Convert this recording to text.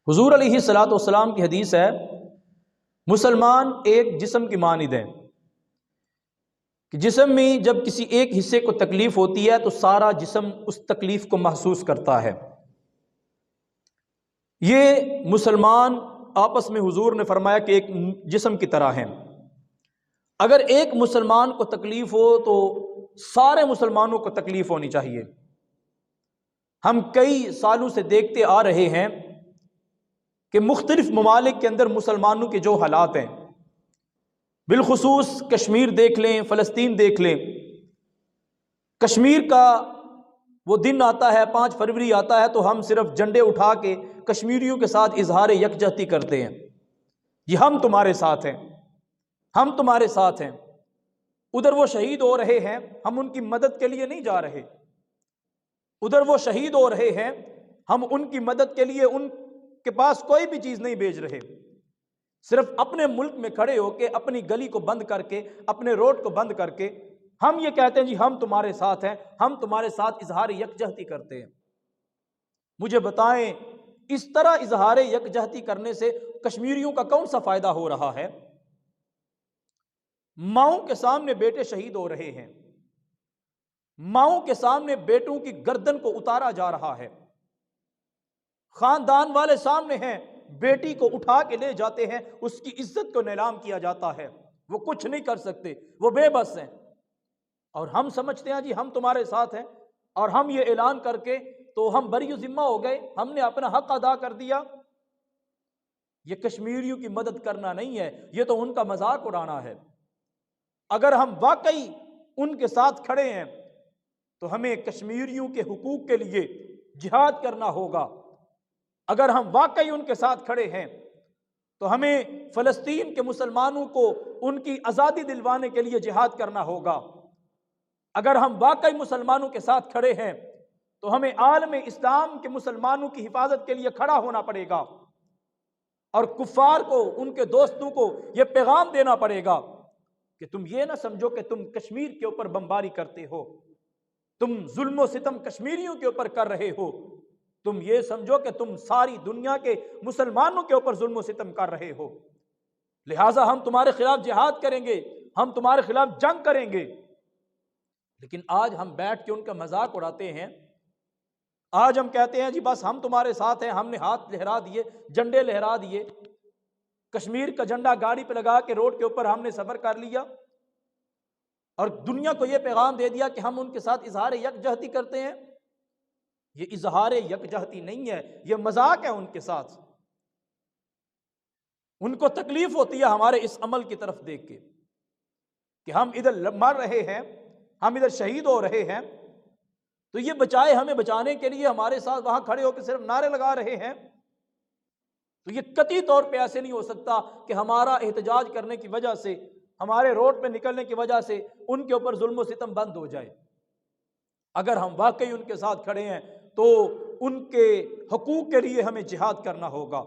حضور علیہ الصلوۃ والسلام کی حدیث ہے، مسلمان ایک جسم کی مانند ہے کہ جسم میں جب کسی ایک حصے کو تکلیف ہوتی ہے تو سارا جسم اس تکلیف کو محسوس کرتا ہے۔ یہ مسلمان آپس میں حضور نے فرمایا کہ ایک جسم کی طرح ہیں۔ اگر ایک مسلمان کو تکلیف ہو تو سارے مسلمانوں کو تکلیف ہونی چاہیے۔ ہم کئی سالوں سے دیکھتے آ رہے ہیں کہ مختلف ممالک کے اندر مسلمانوں کے جو حالات ہیں، بالخصوص کشمیر دیکھ لیں، فلسطین دیکھ لیں۔ کشمیر کا وہ دن آتا ہے، 5 فروری آتا ہے تو ہم صرف جھنڈے اٹھا کے کشمیریوں کے ساتھ اظہار یکجہتی کرتے ہیں، یہ ہم تمہارے ساتھ ہیں، ہم تمہارے ساتھ ہیں۔ ادھر وہ شہید ہو رہے ہیں، ہم ان کی مدد کے لیے نہیں جا رہے۔ ادھر وہ شہید ہو رہے ہیں، ہم ان کی مدد کے لیے ان کے پاس کوئی بھی چیز نہیں بھیج رہے۔ صرف اپنے ملک میں کھڑے ہو کے، اپنی گلی کو بند کر کے، اپنے روڈ کو بند کر کے ہم یہ کہتے ہیں جی ہم تمہارے ساتھ ہیں، ہم تمہارے ساتھ اظہار یکجہتی کرتے ہیں۔ مجھے بتائیں، اس طرح اظہار یکجہتی کرنے سے کشمیریوں کا کون سا فائدہ ہو رہا ہے؟ ماؤں کے سامنے بیٹے شہید ہو رہے ہیں، ماؤں کے سامنے بیٹوں کی گردن کو اتارا جا رہا ہے، خاندان والے سامنے ہیں، بیٹی کو اٹھا کے لے جاتے ہیں، اس کی عزت کو نیلام کیا جاتا ہے، وہ کچھ نہیں کر سکتے، وہ بے بس ہیں، اور ہم سمجھتے ہیں جی ہم تمہارے ساتھ ہیں، اور ہم یہ اعلان کر کے تو ہم بری ذمہ ہو گئے، ہم نے اپنا حق ادا کر دیا۔ یہ کشمیریوں کی مدد کرنا نہیں ہے، یہ تو ان کا مذاق اڑانا ہے۔ اگر ہم واقعی ان کے ساتھ کھڑے ہیں تو ہمیں کشمیریوں کے حقوق کے لیے جہاد کرنا ہوگا۔ اگر ہم واقعی ان کے ساتھ کھڑے ہیں تو ہمیں فلسطین کے مسلمانوں کو ان کی آزادی دلوانے کے لیے جہاد کرنا ہوگا۔ اگر ہم واقعی مسلمانوں کے ساتھ کھڑے ہیں تو ہمیں عالم اسلام کے مسلمانوں کی حفاظت کے لیے کھڑا ہونا پڑے گا، اور کفار کو، ان کے دوستوں کو یہ پیغام دینا پڑے گا کہ تم یہ نہ سمجھو کہ تم کشمیر کے اوپر بمباری کرتے ہو، تم ظلم و ستم کشمیریوں کے اوپر کر رہے ہو، تم یہ سمجھو کہ تم ساری دنیا کے مسلمانوں کے اوپر ظلم و ستم کر رہے ہو، لہٰذا ہم تمہارے خلاف جہاد کریں گے، ہم تمہارے خلاف جنگ کریں گے۔ لیکن آج ہم بیٹھ کے ان کا مذاق اڑاتے ہیں، آج ہم کہتے ہیں جی بس ہم تمہارے ساتھ ہیں، ہم نے ہاتھ لہرا دیے، جھنڈے لہرا دیے، کشمیر کا جھنڈا گاڑی پہ لگا کے روڈ کے اوپر ہم نے سفر کر لیا، اور دنیا کو یہ پیغام دے دیا کہ ہم ان کے ساتھ اظہار یکجہتی کرتے ہیں۔ یہ اظہار یکجہتی نہیں ہے، یہ مذاق ہے ان کے ساتھ۔ ان کو تکلیف ہوتی ہے ہمارے اس عمل کی طرف دیکھ کے کہ ہم ادھر مر رہے ہیں، ہم ادھر شہید ہو رہے ہیں، تو یہ بچائے، ہمیں بچانے کے لیے ہمارے ساتھ وہاں کھڑے ہو کے صرف نعرے لگا رہے ہیں۔ تو یہ قطعی طور پہ ایسے نہیں ہو سکتا کہ ہمارا احتجاج کرنے کی وجہ سے، ہمارے روڈ پہ نکلنے کی وجہ سے ان کے اوپر ظلم و ستم بند ہو جائے۔ اگر ہم واقعی ان کے ساتھ کھڑے ہیں تو ان کے حقوق کے لیے ہمیں جہاد کرنا ہوگا۔